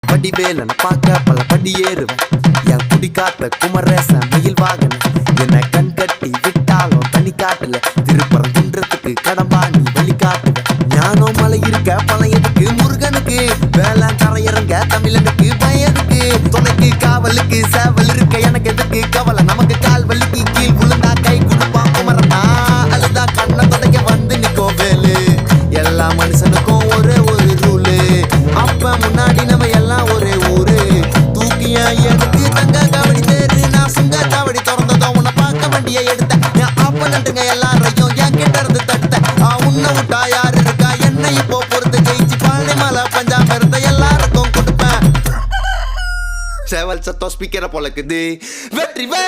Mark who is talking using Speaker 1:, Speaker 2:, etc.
Speaker 1: வடிவேலன பார்க்க பல படி ஏறுவேன். என் குடி காத்த குமரேசன் மயில் வாகன என்ன கண் கட்டி விட்டாலும் தனி காட்டுல திருப்பரம் குன்றத்துக்கு கடம்பாணி வழி காட்டுவேன். ஞானம் மலை இருக்க பழையதுக்கு முருகனுக்கு வேலை கரையிறங்க தமிழனுக்கு பயதுக்கு துணைக்கு காவலுக்கு சேவல் இருக்க எனக்கு எதுக்கு கவலை நமக்கு கால் வலிக்கு கீழ் விழுந்தா கை கொடுப்பான் குமரனா அழுதா கண்ணை தொடக்க வந்து நிக்கோ வேலு. எல்லா மனுஷனுக்கும் ஒரே ஒரு ரூலு அப்ப முன்னாடி நம்ம எல்லாம் ஒரே ஊரு தூக்கிய எனக்கு தங்க காவடி தேரு நான் சுங்க காவடி திறந்ததும் உன்னை பார்க்க வண்டியை எடுத்தேன். என் ஆப்பனட்டுங்க எல்லாரையும் என் கிட்ட இருந்து தட்ட உன்னை விட்டா யாரு இருக்கா என்னை இப்போ பொறுத்து ஜெயிச்சு பாலை மலை பஞ்சாம இருந்த எல்லாருக்கும் கொடுப்பேன். சேவல் சத்தம் ஸ்பீக்கரை பொழக்குது வெற்றி வே